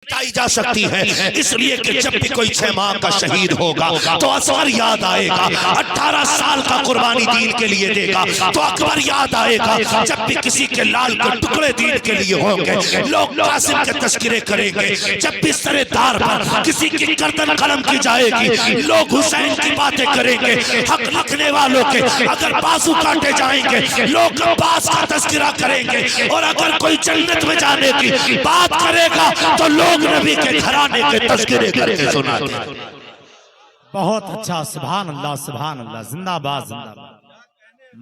मिटाई जा सकती है, इसलिए कि जब भी कोई 6 माह का शहीद होगा तो असगर याद आएगा, 18 साल का कुर्बानी दीन के लिए देगा तो अकबर याद आएगा, जब भी किसी के लाल के टुकड़े दीन के लिए होंगे लोग कासिम के तस्करे करेंगे, जब भी सरेदार पर किसी की गर्दन कलम की जाएगी लोग हुसैन की बातें करेंगे, हक रखने वालों के अगर बाजू काटे जाएंगे लोग अब्बास का तस्करा करेंगे, और अगर कोई जन्नत में जाने की बात करेगा तो लोग नबी के घराने के तज़किरे करके सुनाते। बहुत अच्छा, सुभान अल्लाह सुभान अल्लाह, जिंदाबाद जिंदाबाद,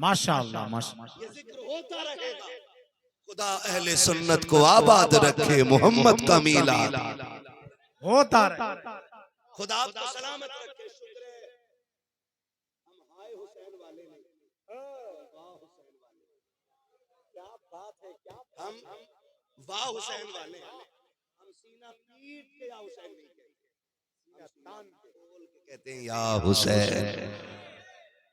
माशाअल्लाह माशाअल्लाह। ये जिक्र होता रहेगा। खुदा अहले सुन्नत को आबाद रखे, मोहम्मद का मीलाद होता रहे। खुदा आपको सलामत रखे। शुक्र है हम हाय हुसैन वाले नहीं, वाह हुसैन वाले। क्या बात है, क्या हम वाह हुसैन वाले, हम सीना पीट के या हुसैन नहीं कहते, सीना तान के बोल के कहते हैं या हुसैन।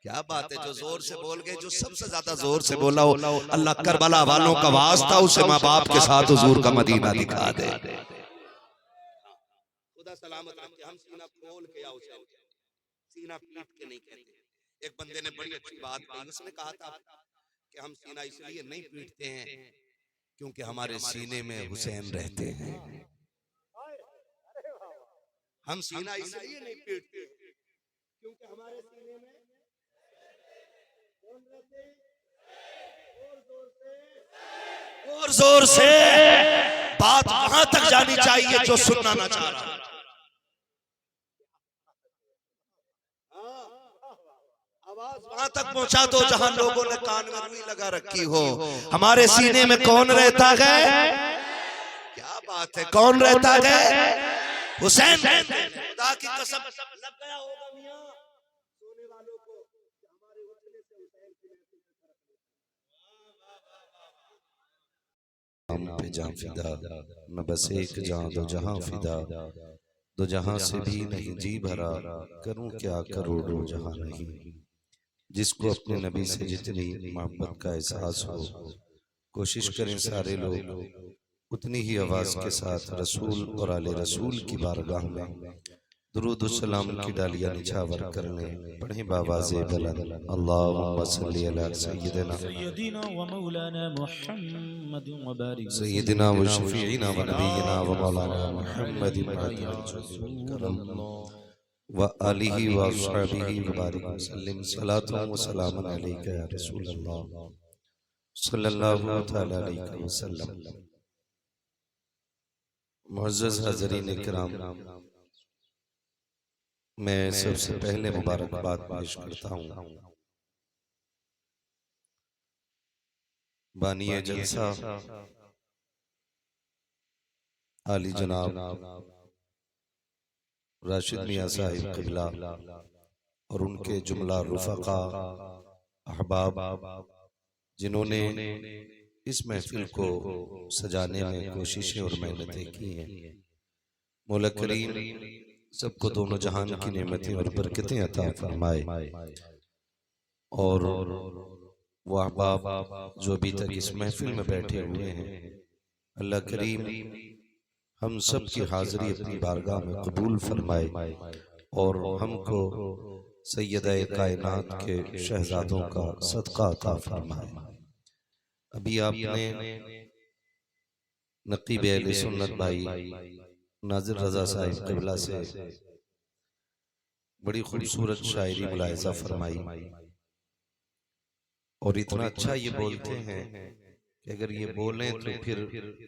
क्या बात है, जो जोर से बोल गए, जो सबसे ज्यादा जोर से बोला हो, अल्लाह करबला वालों का वास्ता उसे माँ बाप के साथ हुजूर का मदीना दिखा दे। खुदा सलामत रखे। हम सीना खोल के या हुसैन, सीना पीट के नहीं कहते। एक बंदे ने बड़ी अच्छी बात कही, उसने कहा था कि हम सीना इसलिए नहीं पीटते हैं क्योंकि हमारे सीने में हुसैन रहते हैं। हम सीना इसलिए नहीं पीटते क्योंकि हमारे सीने में कौन रहते हैं? और जोर से बात वहां तक जानी चाहिए जो सुनना ना चाह रहा। आवाज वहां तक पहुंचा दो जहां लोगों ने कान में रुई लगा रखी हो। हमारे सीने में कौन रहता है? क्या बात है, कौन रहता है? हुसैन। खुदा की कसम लग गया होगा मियां सोने वालों को कि हमारे वतन से हुसैन की पे जान फिदा, मैं बस एक जान दो जहां फिदा, दो जहां से भी नहीं जी भरा, करूं क्या करोड़ों जहां नहीं। जिसको अपने नबी से जितनी मोहब्बत का एहसास हो, कोशिश करें सारे लोग उतनी ही आवाज के साथ रसूल और आले रसूल की बारगाह में दुरूद सलाम की डालियां निछावर करने पढ़े बावाज़े बुलंद, अल्लाहुम्मा सल्ली अला सय्यिदिना व मौलाना मुहम्मद व बारिक सय्यिदिना व शफीइना व नबीना व मौलाना मुहम्मद व आलिहि व अस्हाबिहि व बारिक वसल्लम, सलातु व सलामुन अलैका या रसूल अल्लाह सल्लल्लाहु तआला अलैहि वसल्लम। मुअज़्ज़ज़ हाज़रीन इकराम, मैं सबसे पहले मुबारकबाद पेश करता हूँ बानिए जलसा आली जनाब राशिद मियां साहिब क़िबला और उनके जुमला रुफ़क़ा अहबाब, जिन्होंने इस महफिल को सजाने में कोशिशें और मेहनतें की हैं। मौला करीम सबको दोनों जहान की नेमतें और बरकतें अता फरमाए, और वो अहबाब जो अभी तक इस महफिल में बैठे हुए हैं, अल्लाह करीम हम सब की हाज़िरी अपनी बारगाह में कबूल फरमाए और हमको सैयद-ए कायनात के शहजादों का सदका अता फरमाए। अभी आपने नक़ीब अहले सुन्नत भाई नाज़िर रज़ा साहिब क़िबला से बड़ी खूबसूरत शायरी मुलाहिज़ा फरमाई, और इतना अच्छा ये बोलते हैं कि अगर ये बोलें तो फिर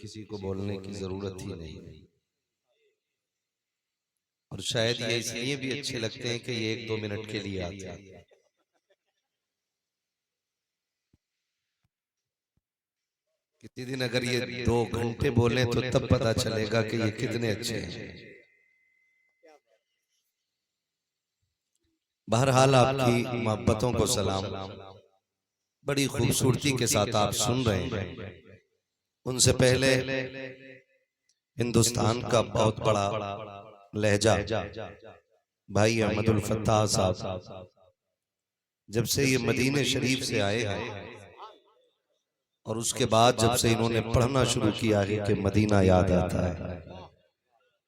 किसी को बोलने की जरूरत ही नहीं। और शायद ये इसलिए भी अच्छे लगते हैं कि ये 1-2 मिनट के लिए आते हैं। कितने दिन अगर ये 2 घंटे बोलें तो तब पता चलेगा कि ये कितने अच्छे हैं। बहरहाल आपकी मोहब्बतों को सलाम, बड़ी खूबसूरती के साथ आप सुन रहे हैं। उनसे पहले हिंदुस्तान का बहुत बड़ा लहजा भाई अहमदुल फत्ताह साहब जब से ये मदीने शरीफ से आए हैं, और उसके बाद जब से इन्होंने पढ़ना शुरू किया है कि मदीना याद आता है,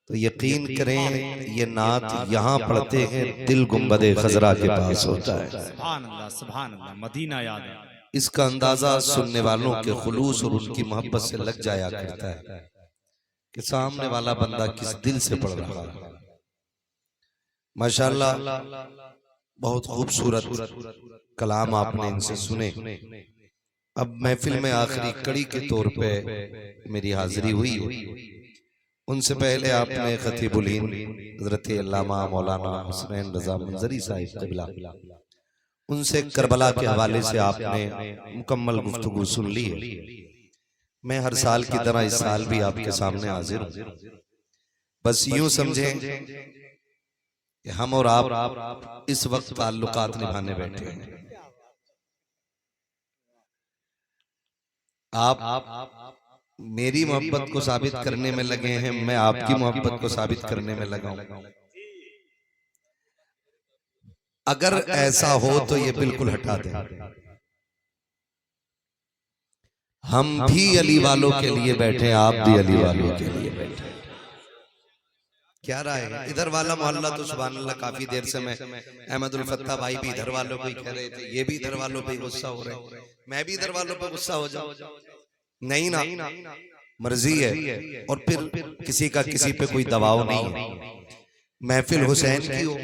तो यकीन करें ये नात यहाँ पढ़ते हैं दिल गुंबदे खजरा के पास होता है। सुभान अल्लाह, मदीना याद है। इसका अंदाजा सुनने वालों के खुलूस और उनकी मोहब्बत से लग जाया करता है कि सामने वाला बंदा किस दिल से पढ़ रहा है। माशाअल्लाह, बहुत खूबसूरत कलाम आपने इनसे सुने। अब महफिल में आखिरी कड़ी के तौर पे मेरी हाजिरी हुई। उनसे पहले आपने खतीबुल हिंद हजरत अल्लामा मौलाना हुसैन रजा मंजरी साहिब क़िबला, उनसे करबला के हवाले से आपने मुकम्मल गुफ्तगू सुन ली है। मैं हर साल की तरह इस साल भी आपके सामने हाजिर हूँ। बस यूं समझें कि हम और आप इस वक्त ताल्लुकात निभाने बैठे हैं। आप मेरी मोहब्बत को साबित करने में लगे हैं, मैं आपकी मोहब्बत को साबित करने में लगा हूं। अगर ऐसा हो तो ये बिल्कुल हटा दें। हम भी अली वालों के लिए बैठे, आप भी अली वालों के लिए बैठे। क्या राय है? इधर वाला मोहल्ला तो सुभान अल्लाह, काफी देर से मैं अहमदुल फत्ता भाई भी इधर वालों को ही कह रहे थे, ये भी इधर वालों पे गुस्सा हो रहे हैं, मैं भी इधर वालों पे गुस्सा हो जाऊं? नहीं ना, मर्जी है। और फिर किसी का किसी पे कोई दबाव नहीं है। महफिल हुसैन की हो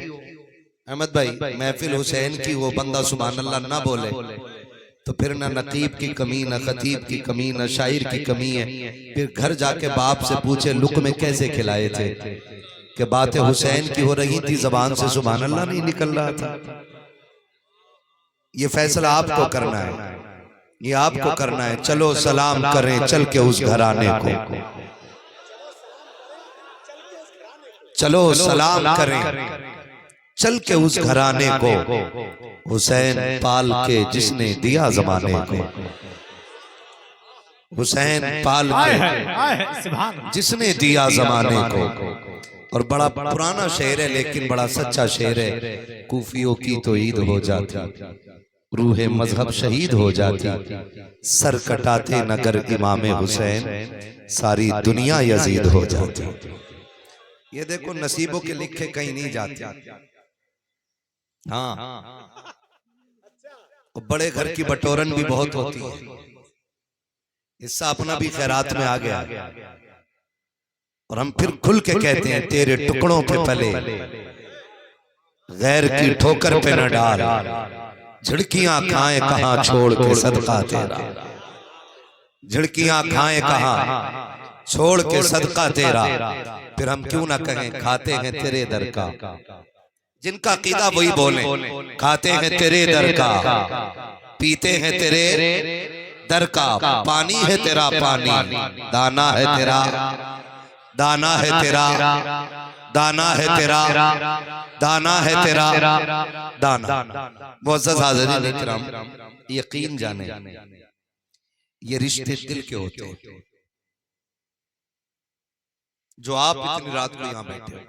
अहमद भाई, महफिल हुसैन की हो, बंदा सुभान अल्लाह ना बोले तो फिर ना नकीब की कमी, ना खतीब की कमी, ना शायर की कमी है। फिर घर जाके बाप से पूछे लुक़मे कैसे खिलाए थे, कि बातें हुसैन की हो रही थी, जबान से सुभान अल्लाह नहीं निकल रहा था। ये फैसला आपको करना है, ये आपको करना है। चलो सलाम करें चल के उस घराने को, चलो सलाम करें चल के उस घराने को, हुसैन पाल के जिसने दिया जमाने को, हुसैन पाल के जिसने दिया जमाने को। और बड़ा पुराना शेर है लेकिन बड़ा सच्चा शेर है। कूफियों की तो ईद हो जाती, रूहे मजहब शहीद हो जाती, सर कटाते नगर इमाम हुसैन, सारी दुनिया यजीद हो जाती। ये देखो नसीबों के लिखे कहीं नहीं जाते। हाँ, बड़े घर की बटोरन भी बहुत होती है, हिस्सा अपना भी खैरात में आ गया। और हम फिर खुल के कहते हैं तेरे टुकड़ों पे पले, गैर की ठोकर पे न डाल, झिड़कियां खाएं कहां छोड़ के सदका तेरा, झिड़कियां खाएं कहां छोड़ के सदका तेरा। फिर हम क्यों ना कहें खाते हैं तेरे दर का, जिनका कीदा वही बोले, खाते हैं तेरे दर का, पीते हैं तेरे दर का, पानी है तेरा पानी, दाना है तेरा, दाना है तेरा, दाना है तेरा, दाना है तेरा दाना। मुअज़्ज़ज़ हाज़िरीन इकराम, यकीन जाने ये रिश्ते दिल के होते हैं। जो आप इतनी रात को यहाँ बैठे हो,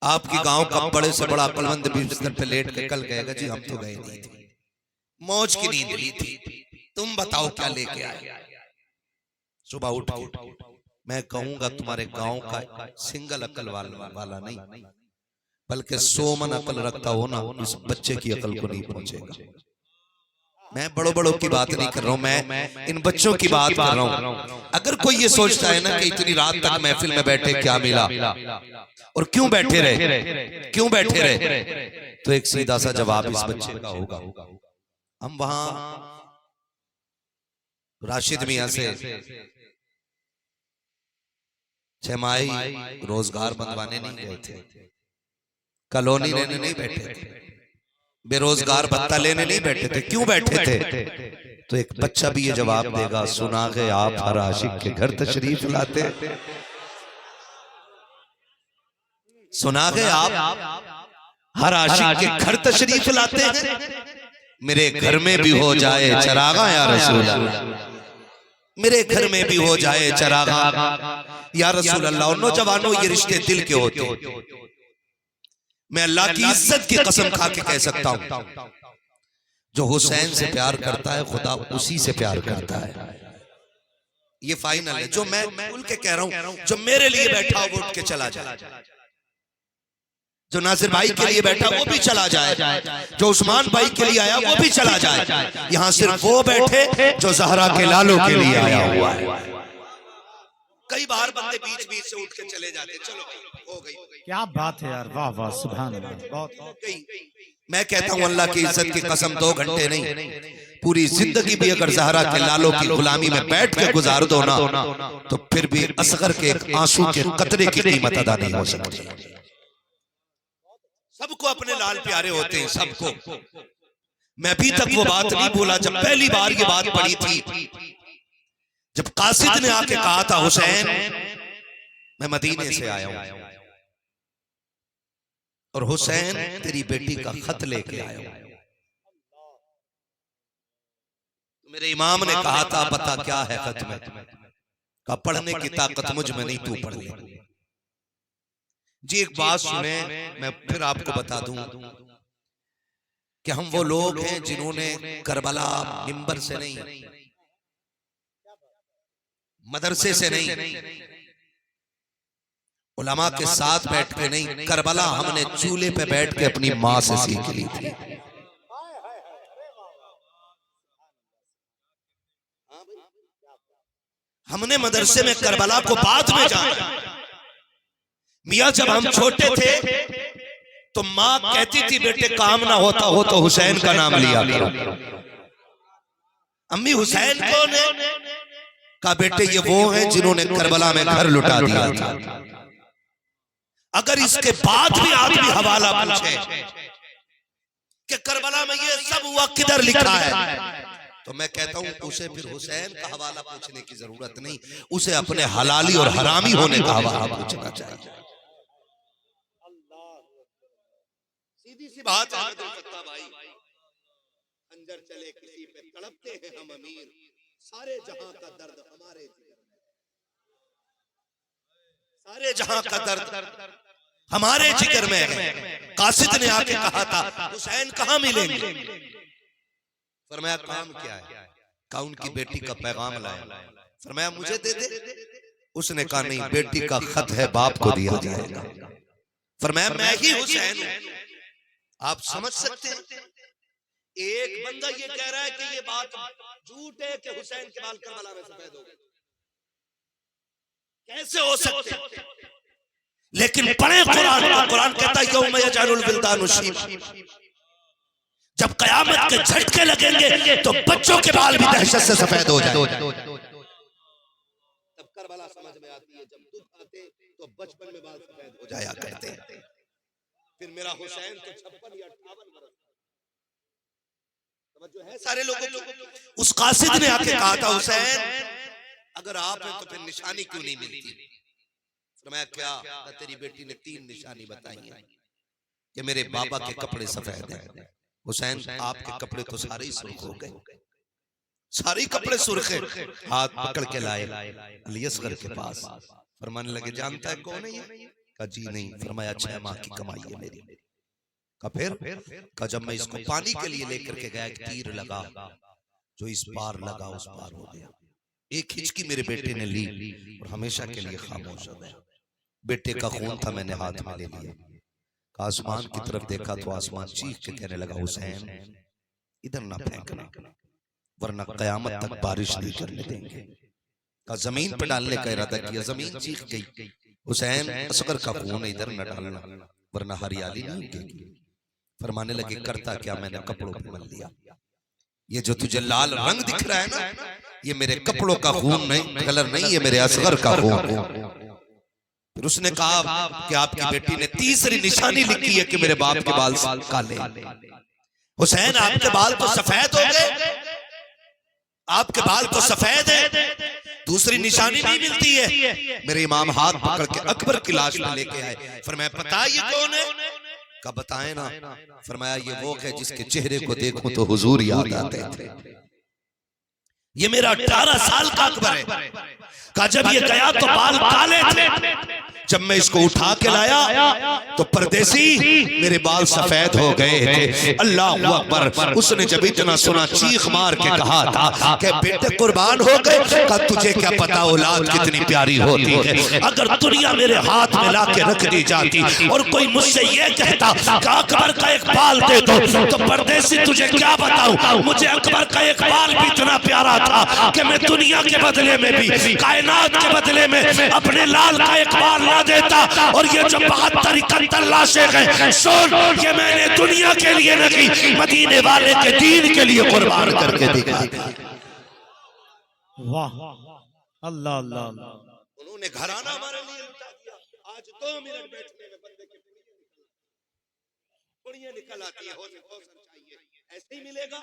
आपकी गांव का बड़े से बड़ा अक्लमंद बिस्तर पे लेट के कल कहेगा जी हम तो गए नहीं थे, मौज की नींद ली थी, तुम बताओ क्या लेके आए। सुबह उठ के मैं कहूंगा तुम्हारे गांव का सिंगल अकल वाला नहीं, बल्कि 100 मन अकल रखता हो ना, इस बच्चे की अकल को नहीं पहुंचेगा। मैं बड़ों बड़ों की बात नहीं कर रहा हूं, मैं इन बच्चों की बात कर रहा हूं। अगर कोई ये सोचता है ना कि इतनी रात तक महफिल में बैठे क्या मिला और क्यों बैठे रहे, क्यों बैठे रहे, तो एक सीधा सा जवाब इस बच्चे का होगा। हम वहां राशिद मियां से छमाही रोजगार बंधवाने नहीं गए थे, कॉलोनी लेने नहीं बैठे थे, बेरोजगार भत्ता लेने नहीं बैठे थे। क्यों बैठे थे? तो एक बच्चा भी ये जवाब देगा, सुना है आप हर आशिक के घर तशरीफ लाते, सुना है आप हर आशिक के घर तशरीफ लाते हैं, मेरे घर में भी हो जाए चरागा या रसूल अल्लाह, मेरे घर में भी हो जाए चरागा या रसूल अल्लाह। और नौजवानों, ये रिश्ते दिल के होते हैं। मैं अल्लाह की इज्जत की कसम खा के कह सकता हूं, जो हुसैन से प्यार करता है खुदा उसी से प्यार करता है। ये फाइनल है। जो मैं खुल के कह रहा हूं, जो मेरे लिए बैठा वो उठ के चला जाए, जो नासिर भाई के लिए बैठा वो भी चला जाए, जो उस्मान भाई के लिए आया वो भी चला जाए। यहाँ सिर्फ वो बैठे जो ज़हरा के लालों के लिए आया हुआ है। कई बार बंदे बीच बीच से उठ के चले जाते, चलो हो गई। क्या बात है यार, वाह वाह सुभान अल्लाह, बहुत मैं कहता हूँ अल्लाह की इज्जत की कसम, 2 घंटे नहीं, पूरी जिंदगी भी अगर ज़हरा के लालों की गुलामी में बैठ के गुजार दो ना, तो फिर भी असगर के एक आंसू के कतरे की कीमत अदा नहीं हो सकती। सबको अपने लाल प्यारे होते हैं, सबको। मैं अभी तक वो बात नहीं भूला जब पहली बार ये बात पढ़ी थी, जब कासिद ने आके कहा था हुसैन मैं मदीने से आया हूं और हुसैन तेरी बेटी का खत लेके आया हूं। मेरे इमाम ने कहा था बता क्या है खत में, कहा पढ़ने की ताकत मुझ में नहीं, तू पढ़ ले। जी एक बात सुने, मैं फिर आपको बता दूं कि हम वो लोग हैं जिन्होंने करबला मिंबर से नहीं, मदरसे से नहीं, उलमा के साथ बैठ के नहीं, करबला हमने चूल्हे पे बैठ के अपनी माँ से सीख ली थी। हमने मदरसे में करबला को बाद में जाना। मियाँ जब हम छोटे थे तो माँ कहती थी बेटे काम ना होता हो तो हुसैन का नाम लिया करो। अम्मी हुसैन कौन है? कहा बेटे ये वो हैं जिन्होंने करबला में घर लुटा दिया था। अगर इसके बाद भी आदमी हवाला पूछे कि करबला में ये सब हुआ किधर लिखा है, तो मैं कहता हूं उसे फिर हुसैन का हवाला पूछने की जरूरत नहीं, उसे अपने हलाली और हरामी होने का हवाला पूछना चाहिए। सीधी सी बात है भाई, अंदर चले किसी पे तड़पते हैं हम अमीर, सारे जहां का दर्द हमारे, सारे जहां का दर्द हमारे जिगर में है। कासिद ने आके कहा था हुसैन कहां मिलेंगे, फरमाया काम क्या है, कहा उनकी बेटी का पैगाम लाया, फरमाया मुझे दे दे। उसने कहा नहीं, बेटी का खत है बाप को दिया जाएगा। फरमाया मैं ही हुसैन हूं। आप समझ सकते हैं, एक बंदा ये कह रहा है कि ये बात झूठ है कि हुसैन के बाल करबला में सफेद हो गए, कैसे हो सकते? लेकिन पढ़े कुरान, कुरान कहता है यौम यजअलुल विल्दानु शीब, जब कयामत के झटके लगेंगे तो बच्चों के बाल भी दहशत से सफेद हो जाए। तब करबला समझ में आती है, जब दुख आते तो बचपन में बाल सफेद हो जाया करते हैं। फिर मेरा हुसैन तो 56 या 58 बरस जो है सारे लोगों को। उस कासिद ने आके कहा था हुसैन अगर आप हैं तो फिर निशानी क्यों नहीं मिलती? फरमाया क्या? तेरी बेटी ने 3 निशानी बताई है कि मेरे बाबा के कपड़े सफेद हैं। हुसैन आपके कपड़े तो सारे ही सुर्ख हो गए, सारे कपड़े सुर्ख हैं। हाथ पकड़ के लाए अली असगर के पास, फरमाने लगे जानता है कौन है ये? कहा जी नहीं। फरमाया 6 माह की कमाई है मेरी। का फिर का जब मैं इसको पानी के लिए लेकर के गया, एक तीर लगा, जो इस पार लगा उस पार हो गया। एक हिचकी मेरे बेटे ने ली और हमेशा के लिए खामोश हो गया। बेटे का खून था, मैंने हाथ में ले लिया, आसमान की तरफ देखा तो आसमान चीख के कहने लगा हुसैन इधर ना फेंकना वरना कयामत तक बारिश नहीं करने देंगे। का जमीन पे डालने का इरादा किया, जमीन चीख गई, हुसैन असगर का खून इधर न डालना वरना हरियाली नहीं उगेगी। फरमाने लगे करता क्या? मैंने कपड़ों पे मल लिया। ये जो तुझे लाल रंग दिख रहा है ना, ये मेरे कपड़ों का खून नहीं, कलर नहीं, ये मेरे असगर का खून। फिर उसने कहा कि आपकी बेटी ने तीसरी निशानी लिखी है कि मेरे बाप के बाल काले। हुसैन आपके बाल तो सफेद हो गए, आपके बाल तो सफेद है, दूसरी निशानी नहीं मिलती है। मेरे इमाम हाथ पकड़ के अकबर की लाश में लेके आए। फरमाया पता ये कौन है? का बताए ना। फरमाया ये वो है जिसके चेहरे को देखूं तो हुजूर याद आते थे। ये मेरा 18 साल का अकबर है। कहा जब ये गया तो बाल काले थे, जब मैं इसको उठा के लाया तो परदेसी मेरे बाल सफेद हो गए थे। अल्लाह अकबर। उसने जब इतना सुना चीख मार के कहा था कि बेटे कुर्बान हो गए। कहा तुझे क्या पता औलाद कितनी प्यारी होती है। अगर दुनिया मेरे हाथ में ला के रख दी जाती और कोई मुझसे ये कहता कि अकबर का एक बाल दे दो, तो परदेसी तुझे क्या बताऊं, मुझे अकबर का एक बाल भी इतना प्यारा था कि मैं दुनिया के बदले में भी, कायनात के बदले में अपने लाल का एक बाल ना देता। और ये जो 72-71 लाशें गए, सुन, ये मैंने दुनिया के लिए नहीं, मदीने वाले के दीन के लिए कुर्बान करके दिखा। वाह अल्लाह अल्लाह। उन्होंने घराना हमारे लिए लुटा दिया। आज 2 मिनट बैठने में बंदे की पुड़ियां निकल आती है। हौसला चाहिए, ऐसे ही मिलेगा।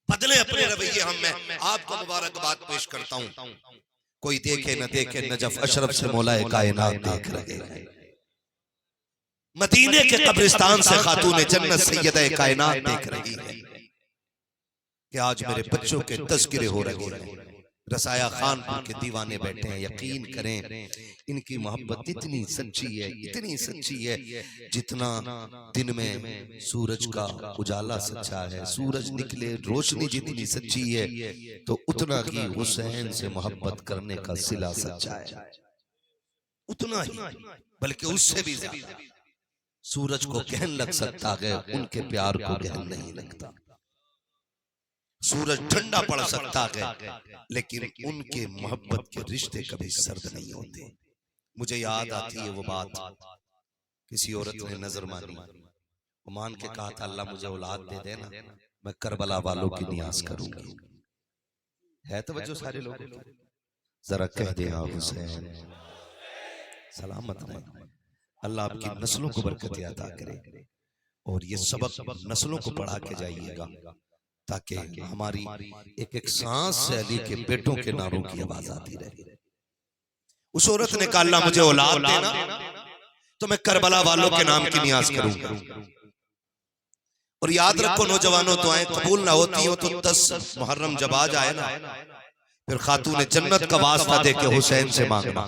बदले अपने रवैये। मैं आपको मुबारकबाद पेश करता हूं। कोई देखे न देखे, नजफ अशरफ से मौलाए कायनात देख रहे हैं। मदीने के कब्रिस्तान से खातून जन्नत सैयदा कायनात देख रही है कि आज मेरे बच्चों के तज़किरे हो रहे हैं। रसाया खानपुर के दीवाने बैठे हैं। यकीन करें इनकी मोहब्बत इतनी सच्ची है जितना दिन में सूरज का उजाला सच्चा है, सूरज निकले रोशनी जितनी सच्ची है, तो उतना ही हुसैन से मोहब्बत करने का सिला सच्चा है। उतना ही, बल्कि उससे भी ज्यादा। सूरज को गहन लग सकता है, उनके प्यार को गहन नहीं लगता। सूरज ठंडा पड़ सकता है, लेकिन उनके मोहब्बत के रिश्ते कभी सर्द नहीं होते। मुझे याद आती है वो बात, किसी औरत ने नजर मानी, वो मान के कहा था अल्लाह मुझे औलाद दे देना, मैं करबला वालों की नियाज करूंगी। है तो वजह सारे लोग, जरा कह दे हुसैन सलामत रहे। अल्लाह आपकी नस्लों को बरकत अता करे और ये सबक नस्लों को पढ़ा के जाइएगा, ताकि हमारी एक एक सांस से अली के बेटों के नारों की आवाज आती रहे। उस औरत ने कहा अल्लाह मुझे औलाद देना तो मैं करबला वालों के नाम की नियाज करूंगा। और याद रखो नौजवानों, दुआएं कबूल ना होती हो तो 10 मुहर्रम जब आ जाए ना, फिर खातून जन्नत का वास्ता दे के हुसैन से मांगना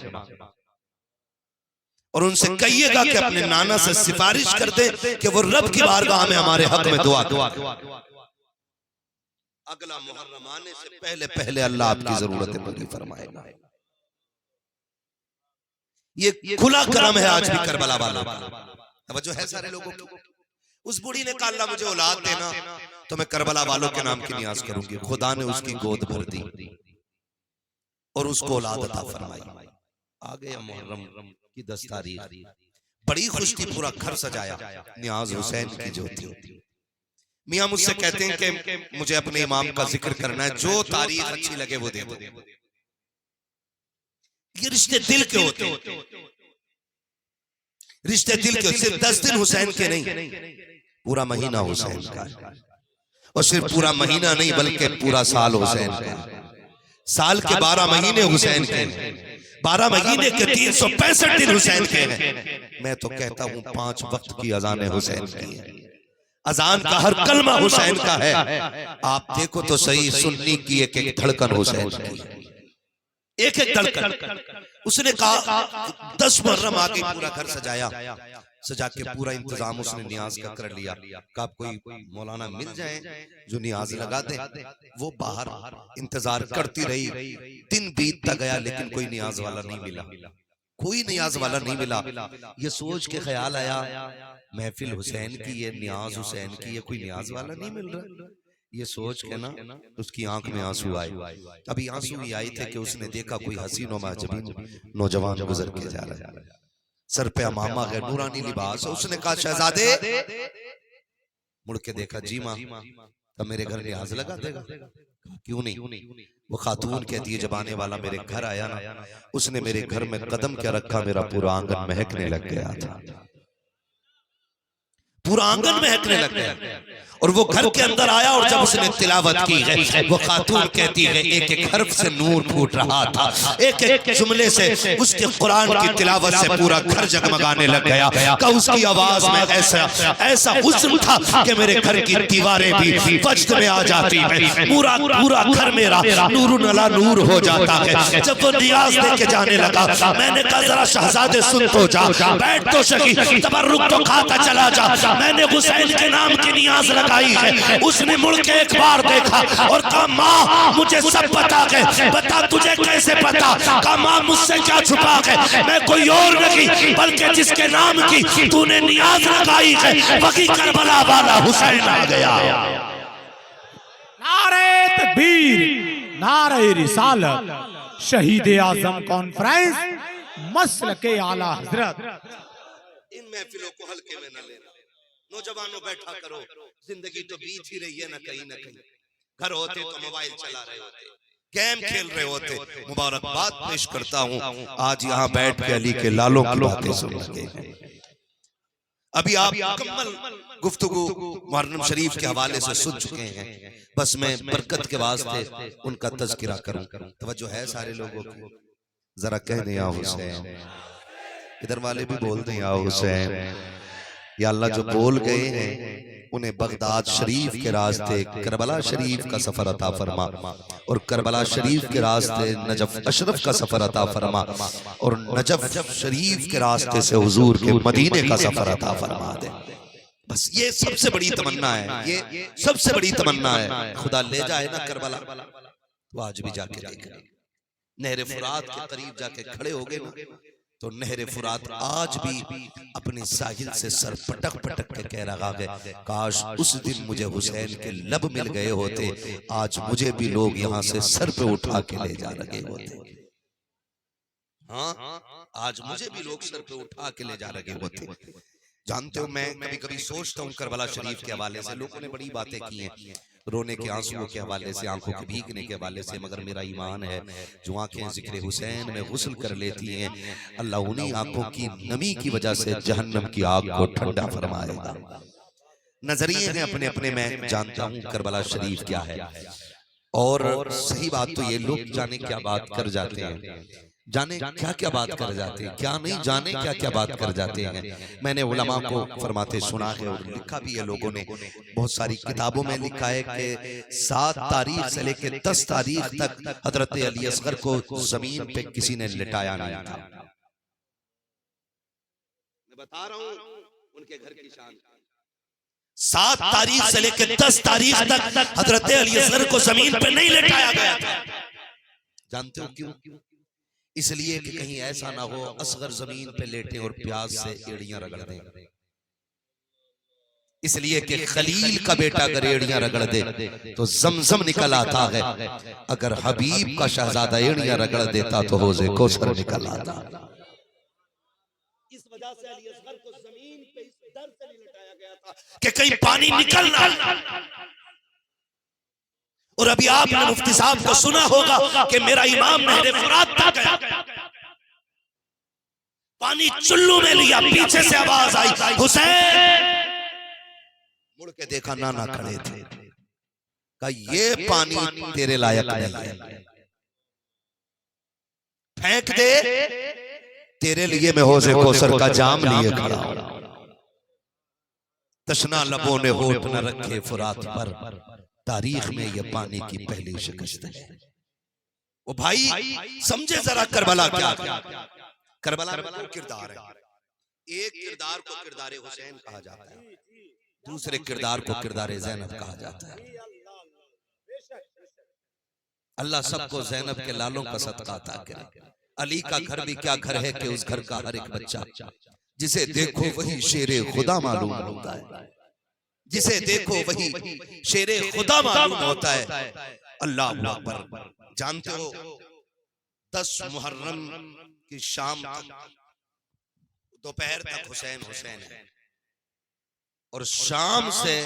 और उनसे कहिएगा कि अपने नाना से सिफारिश कर दे कि वो रब की बारगाह में हमारे हक में दुआ करे। अगला मुहर्रम आने से पहले पहले अल्लाह आपकी जरूरतें पूरी फरमाएगा। ये खुला करम है आज भी करबला वालों का। तवज्जो है सारे लोगों की। उस बूढ़ी ने कहा अल्लाह मुझे औलाद देना तो मैं करबला वालों के नाम की नियाज करूंगी। खुदा ने उसकी गोद भर दी और उसको औलाद अता फरमाई। आ गया मुहर्रम की 10 तारीख, बड़ी खुश थी, पूरा घर सजाया। नियाज हुसैन की जो थी, मियां मुझसे कहते हैं कि मुझे अपने इमाम का जिक्र करना है, जो तारीख अच्छी लगे वो दे दो। ये रिश्ते दिल के होते हैं, रिश्ते दिल के। सिर्फ 10 दिन हुसैन के नहीं, पूरा महीना हुसैन का। और सिर्फ पूरा महीना नहीं, बल्कि पूरा साल हुसैन का। साल के 12 महीने हुसैन के हैं, 12 महीने के 365 दिन हुसैन के हैं। मैं तो कहता हूं 5 वक्त की अजान हुसैन की है। अजान का हर कलमा हुसैन का है। आप देखो तो सही, सुन्नी की एक एक धड़कन हुसैन की, एक एक धड़कन। उसने कहा 10 मुहर्रम आ गई, पूरा घर सजाया, सजा के पूरा इंतजाम उसने नियाज का कर लिया। कहा कोई मौलाना मिल जाए जो नियाज लगा दे। वो बाहर इंतजार करती रही, दिन बीतता गया, लेकिन कोई नियाज वाला नहीं मिला, कोई नियाज वाला नहीं मिला। ये सोच के ख्याल आया महफिल हुसैन की है, नियाज हुसैन की है, कोई नियाज वाला नहीं मिल रहा। ये सोच के ना उसकी आंख में आंसू आए। अभी आंसू ही आए थे कि उसने देखा कोई हसीन और महजबीन नौजवान गुजर के जा रहा है, सर पे अमामा है, नूरानी लिबास। उसने कहा शहजादे, मुड़ के देखा जी माँ, तब मेरे घर नियाज लगा देगा? क्यों नहीं? वो खातून कहती है जब आने वाला मेरे घर आया ना, उसने मेरे घर में कदम क्या रखा, मेरा पूरा आंगन महकने लग गया था, पूरा आंगन महकने लग गया। और वो घर के अंदर आया और जब उसने तिलावत की है, वो खातून कहती है एक एक हर्फ से नूर फूट रहा था, एक एक जुमले से उसके कुरान की तिलावत से पूरा घर जगमगाने लग गया। का उसकी आवाज में ऐसा ऐसा हुस्न था कि मेरे घर की दीवारें भी वजद में आ जाती है, पूरा पूरा घर मेरा नूर नला नूर हो जाता है। जब वो नियाज दे के जाने लगा, मैंने कहा जरा शहजादे सुन तो जा, बैठ तो सही, तबर्रुक तो खाता चला जा। मैंने हुसैन के नाम की नियाज लगाई है। उसने मुड़ के एक बार देखा और कहा माँ मुझे सब पता है। बता तुझे कैसे पता? कहा माँ मुझसे क्या छुपा है? मैं कोई और नहीं बल्कि जिसके नाम की तूने नियाज लगाई है वही करबला वाला हुसैन आ गया। नारे तकबीर, नारे रिसालत, शहीद आजम कॉन्फ्रेंस, मसल के आला हजरत। इन महफिलों को हल्के में न लेना। नौजवानों बैठा करो, जिंदगी तो बीत ही रही है ना कहीं। घर होते तो मोबाइल चला रहे होते, गेम खेल रहे होते। मुबारकबाद पेश करता हूँ, आज यहाँ बैठ के अली के लालों की बातें सुन रहे हैं। अभी आप मुकम्मल गुफ्तगू मुहर्रम शरीफ के हवाले से सुन चुके हैं। बस मैं बरकत के वास्ते उनका तज़किरा करूं। तवज्जो है सारे लोगों को? जरा कह दें या हुसैन। इधर वाले भी बोल दें या हुसैन। या अल्लाह जो बोल गए हैं उन्हें बगदाद शरीफ के रास्ते करबला शरीफ का सफर अता फरमा, और करबला शरीफ के रास्ते नजफ अशरफ का सफर अता फरमा, और नजफ शरीफ के रास्ते से हुजूर के मदीने का सफर अता फरमा दे। बस ये सबसे बड़ी तमन्ना है, ये सबसे बड़ी तमन्ना है। खुदा ले जाए ना करबला तो आज भी जाके देख, नहर फुरात के करीब जाके खड़े हो गए ना तो नहर फुरात आज भी अपने साहिल से सर पटक पटक के कह रहा है, काश उस दिन मुझे हुसैन के लब मिल गए होते, आज मुझे भी लोग यहाँ से सर पे उठा के ले जा रहे होते। हाँ, आज मुझे भी लोग सर पे उठा के ले जा रहे होते। जानते हो, मैं कभी कभी सोचता हूँ करबला शरीफ के हवाले से लोगों ने बड़ी बातें की हैं, रोने के आंसुओं के हवाले से, आंखों के भीगने के हवाले से, मगर मेरा ईमान है जो आंखें जिक्र हुसैन में गुस्ल कर लेती हैं, अल्लाह उन्हीं आंखों की नमी की वजह से जहन्नम की आग को ठंडा फरमाएगा। नजरिए हैं अपने अपने, मैं जानता हूँ करबला शरीफ क्या है, और सही बात तो ये लोग जाने क्या बात कर जाते हैं, जाने क्या क्या बात कर जाते हैं, क्या नहीं जाने क्या क्या बात कर जाते हैं। मैंने उलमा को फरमाते सुना है और लिखा भी है लोगों ने, बहुत सारी किताबों में लिखा है कि 7 तारीख से लेकर 10 तारीख तक हजरत अली असगर को जमीन पे किसी ने लिटाया नहीं था। मैं बता रहा हूं उनके घर की शान। 7 तारीख से लेकर 10 तारीख तक हजरत अली असगर को जमीन पे नहीं लिटाया गया था। जानते हो क्यों? इसलिए कि कहीं ऐसा ना हो असगर जमीन पे लेटे और प्याज से एड़ियां रगड़ दें। इसलिए कि खलील का बेटा अगर एड़ियां रगड़ दे तो जमजम निकल आता है, अगर हबीब का शहजादा एड़ियां रगड़ देता तो हौज़े कौसर निकल आता। इस वजह से अली असगर को जमीन पे इस डर से नहीं लिटाया गया था कि कहीं पानी निकल ना। और अभी आपने मुफ्ती साहब को सुना होगा कि मेरा इमाम नहर फुरात तक गया, पानी चुल्लू में लिया, पीछे से आवाज आई हुसैन, मुड़ के देखा नाना खड़े थे, कहा ये पानी तेरे लायक नहीं है, फेंक दे, तेरे लिए मैं हौज़े कौसर का जाम लिए खड़ा हूं। तशना लबों ने होठ न रखे फुरात पर, तारीख में यह पानी की पहली शिकस्त है। वो भाई समझे जरा करबला क्या है। करबला में 2 किरदार है, एक किरदार को किरदार हुसैन कहा जाता है, दूसरे किरदार को किरदार ज़ैनब कहा जाता है। अल्लाह सबको ज़ैनब के लालों का सदका अता करे। अली का घर भी क्या घर है कि उस घर का हर एक बच्चा जिसे देखो वही शेरे खुदा मालूम होता है, जिसे देखो वही शेरे खुदा मालूम होता है। अल्लाह अकबर। जानते हो 10 मुहर्रम की शाम तक, दोपहर तक हुसैन हुसैन है, और शाम से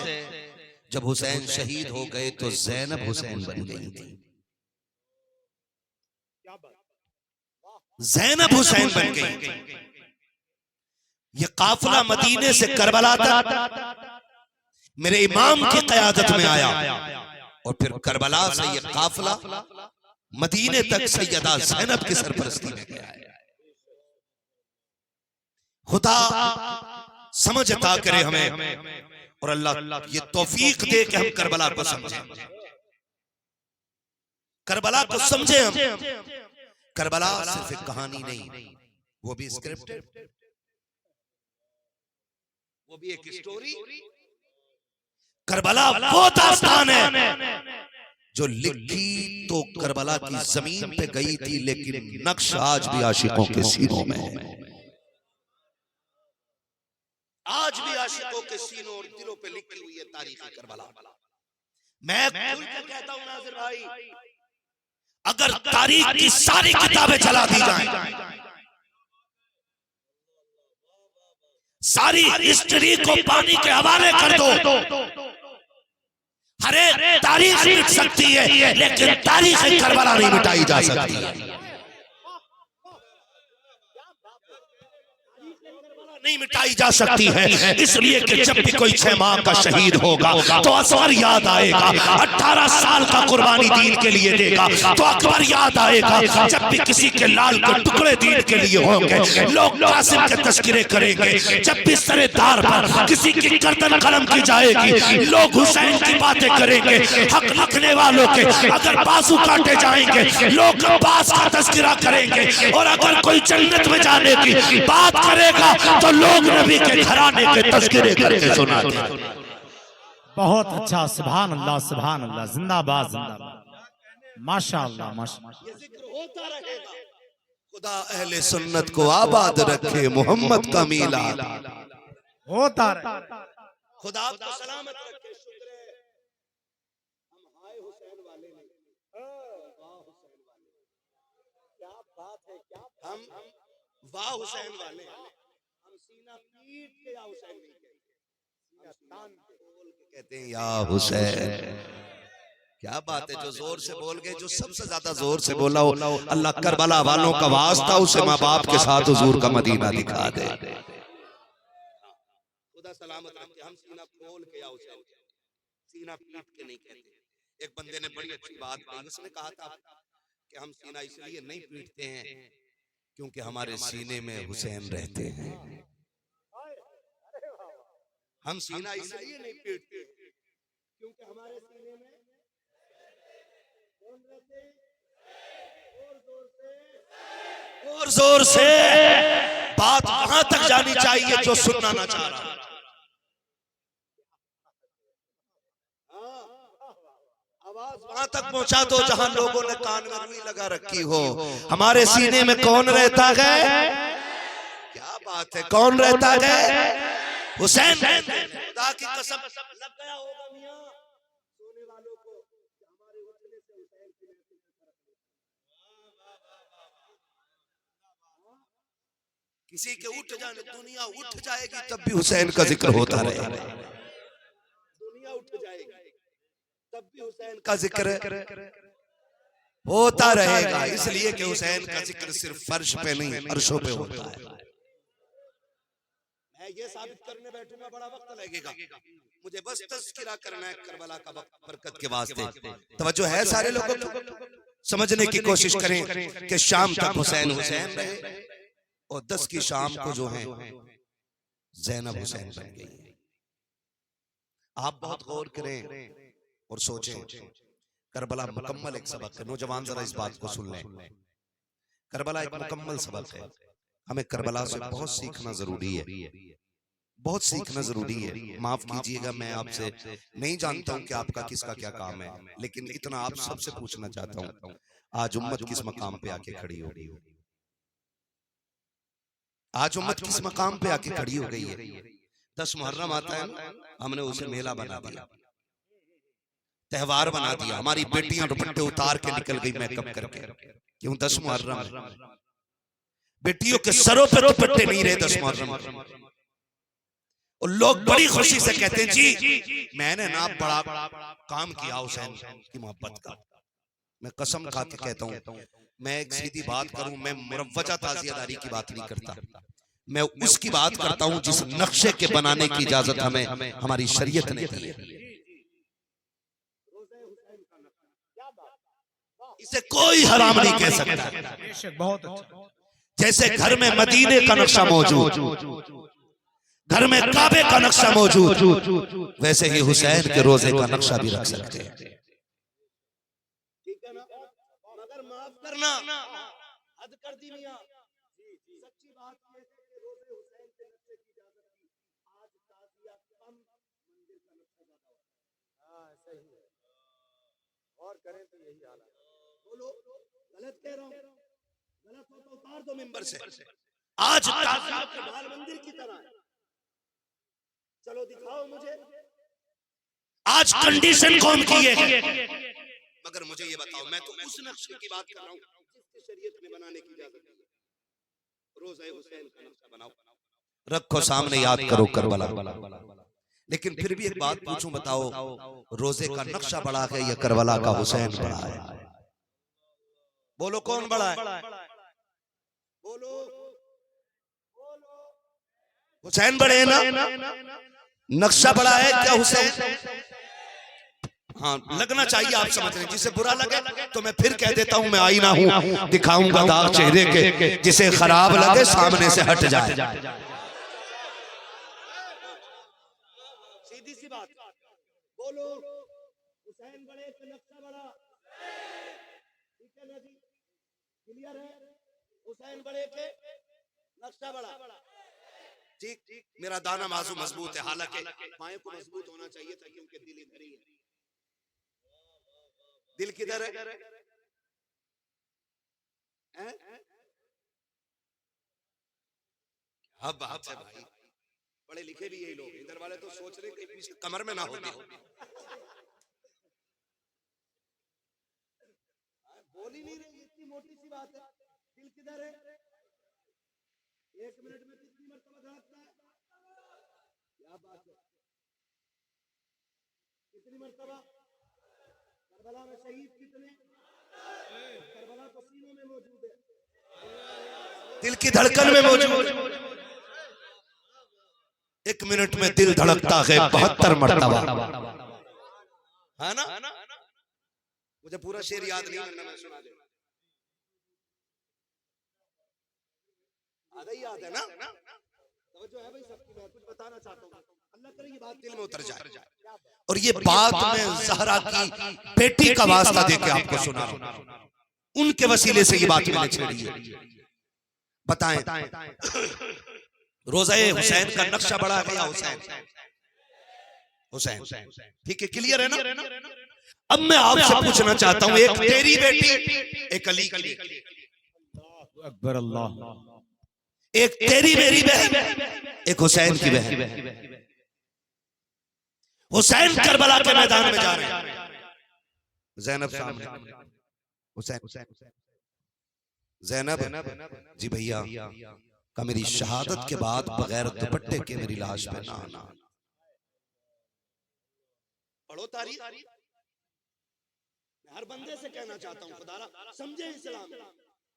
जब हुसैन शहीद हो गए तो ज़ैनब हुसैन बन गई थी। ज़ैनब हुसैन बन गई। ये काफिला मदीने से करबला तक मेरे इमाम की क़यादत में आया और फिर करबला से ये काफिला मदीने तक सैयदा ज़ैनब की सरपरस्ती में गया है। खुदा समझ अता करे हमें और अल्लाह ये तौफीक दे कि हम करबला को समझें, करबला को समझे हम। करबला सिर्फ एक कहानी नहीं, वो भी स्क्रिप्टेड, वो भी एक स्टोरी। करबला वो दास्तान है जो लिखी तो करबला की जमीन पे गई थी, लेकिन नक्श आज भी आशिकों के सीनों में है। आज भी आशिकों के सीनों और दिलों पे लिखी हुई है तारीख करबला। मैं खुल के कहता हूं नाज़िर भाई, अगर तारीख की सारी किताबें चला दी जाएं, सारी हिस्ट्री को पानी के हवाले कर दो, हरे तारीख मिट सकती है लेकिन तारीख करबला नहीं मिटाई जा सकती, नहीं मिटाई जा सकती है। इसलिए कि जब भी कोई 6 माह का शहीद होगा तो असगर याद आएगा, 18 साल का कुर्बानी दीन के लिए देगा तो अकबर याद आएगा। जब भी किसी के लाल के टुकड़े दीन के लिए होंगे लोग कासिम के तस्करे करेंगे। जब भी सरेदार पर किसी की गर्दन कलम की जाएगी लोग हुसैन की बातें करेंगे। हक लिखने वालों के अगर बाजू काटे जाएंगे लोग अब्बास का तस्करा करेंगे। और अगर कोई जन्नत में जाने की बात करेगा तो लोग नबी के घराने के तस्करे करके सुनाते। बहुत अच्छा, सुभान अल्लाह सुभान अल्लाह, जिंदाबाद जिंदाबाद, माशाअल्लाह माशाअल्लाह। ये जिक्र होता रहेगा। खुदा अहले सुन्नत को आबाद रखे, मोहम्मद का मीलाद होता रहे। खुदा आपको सलामत रखे। शुक्र है हम हाय हुसैन वाले नहीं, वाह हुसैन वाले। क्या बात है, क्या हम वाह हुसैन वाले। हम सीना पीट के या हुसैन नहीं कहते, सीना तान के बोल के कहते हैं या हुसैन। क्या बात है, जो जोर से बोल गए, जो सबसे ज्यादा जोर से बोला हो, अल्लाह करबला वालों का वास्ता उसे माँ बाप के साथ हुजूर का मदीना दिखा दे। खुदा सलामत रखे। हम सीना खोल के या हुसैन, सीना पीट के नहीं कहते। एक बंदे ने बड़ी अच्छी बात कही, उसने कहा था कि हम सीना इसलिए नहीं पीटते हैं क्योंकि हमारे सीने में हुसैन रहते हैं। हम सीना इसलिए नहीं पीटते क्योंकि हमारे सीने में कौन रहते हैं? और जोर से बात वहां तक जानी चाहिए जो सुनना ना चाह रहा। आवाज वहां तक पहुंचा दो जहां लोगों ने कान में रुई लगा रखी हो। हमारे सीने में कौन रहता है? क्या बात है, कौन रहता है? हुसैन। खुदा की कसम लग गया होगा मियां सोने वालों को कि हमारे उठने से हुसैन की महफिल में फर्क नहीं। किसी के उठ जाने, दुनिया उठ जाएगी तब भी हुसैन का जिक्र होता रहेगा। दुनिया उठ जाएगी तब भी हुसैन का जिक्र होता रहेगा। इसलिए कि हुसैन का जिक्र सिर्फ फर्श पे नहीं अर्शों पे होता है। मैं ये साबित करने बैठूंगा बड़ा वक्त लगेगा, मुझे बस तज़किरा करना है करबला का बरकत के वास्ते। तवज्जो है सारे लोगों को? समझने की कोशिश करें कि शाम तक हुसैन हुसैन रहे और 10 की शाम को जो है ज़ैनब हुसैन बन गई। आप बहुत गौर करें और सोचें, करबला मुकम्मल एक सबक है। नौजवान जरा इस बात को सुन लें, करबला एक मुकम्मल सबक है। हमें करबला से बहुत सीखना जरूरी है, बहुत सीखना जरूरी है। माफ कीजिएगा, मैं आपसे नहीं जानता हूं कि आपका किसका क्या काम है, लेकिन इतना आप सबसे पूछना चाहता हूं, आज उम्मत किस मकाम पे आके खड़ी हो गई? आज उम्मत किस मकाम पे आके खड़ी हो गई है? 10 मुहर्रम आता है ना, हमने उसे मेला बना दिया, त्योहार बना दिया। हमारी बेटियां दुपट्टे उतार के निकल गई मेकअप करके। क्यों? 10 मुहर्रम। बेटियों के सरों पे दुपट्टे नहीं रहे 10 मुहर्रम। और लोग बड़ी खुशी से कहते हैं जी मैंने ना बड़ा काम किया हुसैन की मोहब्बत का। मैं कसम खा के कहता हूं, मैं एक सीधी बात करूं, मैं मुरव्वजा ताज़ियादारी की बात नहीं करता, मैं उसकी बात करता हूं जिस नक्शे के बनाने की इजाजत हमें हमारी शरीयत ने दी है। इसे कोई हराम नहीं कह सकता। बेशक बहुत अच्छा। जैसे घर में मदीने का नक्शा मौजूद, घर में काबे का नक्शा मौजूद, वैसे ही हुसैन के रोजे का नक्शा भी रख सकते हैं। ठीक है ना? मगर माफ करना, हद कर दी मियां। सच्ची बात ये है कि रोजे हुसैन के नक्शे की इजाजत थी। आज ताजिया कम, मंदिर का नक्शा ज्यादा होता है। हां सही है, और करें तो यही हाल है। बोलो गलत कह रहा हूं? गलत हो तो उतार दो मिंबर से। आज ताजिया के बाल मंदिर की तरह है। चलो दिखाओ मुझे आज कंडीशन कौन की है। मगर मुझे ये बताओ, मैं तो उस नक्शे की बात कर रहा हूं जिसकी शरीयत ने बनाने की इजाजत दी है। रोज़े हुसैन का नक्शा बनाओ, रखो सामने, याद करो करबला। लेकिन फिर भी एक बात पूछूं, बताओ रोजे का नक्शा बड़ा है या करबला का हुसैन बड़ा है? बोलो कौन बड़ा है? बोलो हुसैन बड़े हैं ना? नक्शा बड़ा है क्या हुसैन? हाँ लगना चाहिए, आप समझ रहे हैं। जिसे बुरा लगे तो मैं फिर कह देता हूं, मैं आईना हूं, दिखाऊंगा दाग चेहरे के, जिसे खराब लगे सामने से हट जाए। सीधी सी बात। बोलो हुसैन बड़े के नक्शा बड़ा, ठीक है ना जी? क्लियर है? हुसैन बड़े के नक्शा बड़ा, ठीक। मेरा दाना माजू मजबूत है, हालांकि पाए को मजबूत होना चाहिए था, क्योंकि दिल इधर ही है। दिल किधर है? अब बात है भाई, पढ़े लिखे भी यही लोग, इधर वाले तो सोच रहे कि कमर में ना हो। बोल ही नहीं रहे, इतनी मोटी सी बात है। दिल किधर है? 1 मिनट में कितनी मरतबा धड़कता है? क्या बात है, कितनी मरतबा? करबला में शहीद कितने? करबला तो सीनों में मौजूद है, दिल की धड़कन में मौजूद। 1 मिनट में दिल धड़कता है 72 मरतबा, है ना? मुझे पूरा शेर याद नहीं है, मैं सुना दूं। आधा ही याद है ना? तो जो है भाई सबकी, मैं कुछ बताना चाहता हूँ, अल्लाह करे ये बात दिल में उतर जाए। और ये बात मैं ज़हरा की बेटी का वास्ता देके आपको सुना रहा हूं, उनके वसीले से ये बात मैंने छेड़ी है। बताएं रोज़े हुसैन का नक्शा बड़ा है या हुसैन? हुसैन, ठीक है, क्लियर है ना? अब मैं आपसे पूछना चाहता हूं, एक तेरी बेटी, एक अली की बेटी, अकबर अल्लाह, एक तेरी मेरी बहन, एक हुसैन की बहन। हुसैन करबला के मैदान में जा रहे हैं, ज़ैनब सामने, हुसैन, ज़ैनब जी भैया का मेरी शहादत के बाद बगैर दुपट्टे के मेरी लाश पे ना आना। पढ़ो तारीख। मैं हर बंदे से कहना चाहता हूँ, खुदारा समझे इस्लाम।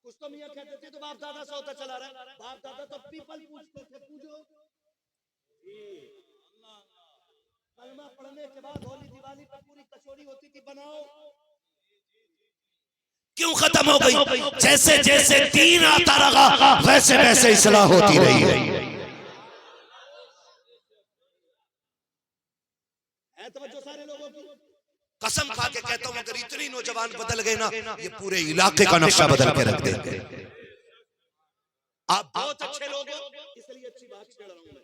कुछ तो मियां कहते थे तो बाप दादा से होता चला रहा है, बाप दादा तो पीपल पूछते थे, पूजो। कलमा पढ़ने के बाद होली दिवाली पर पूरी कचौड़ी होती थी, बनाओ। क्यों खत्म हो गई? जैसे जैसे दीन आता रहा वैसे वैसे इस्लाह होती रही है। तवज्जो सारे लोगों की, कसम खा के कहता हूं, अगर इतनी नौजवान बदल गए ना, ये पूरे इलाके का नक्शा बदल के रख देंगे। आप बहुत अच्छे लोग हो, इसलिए अच्छी बात छेड़ रहा हूं मैं।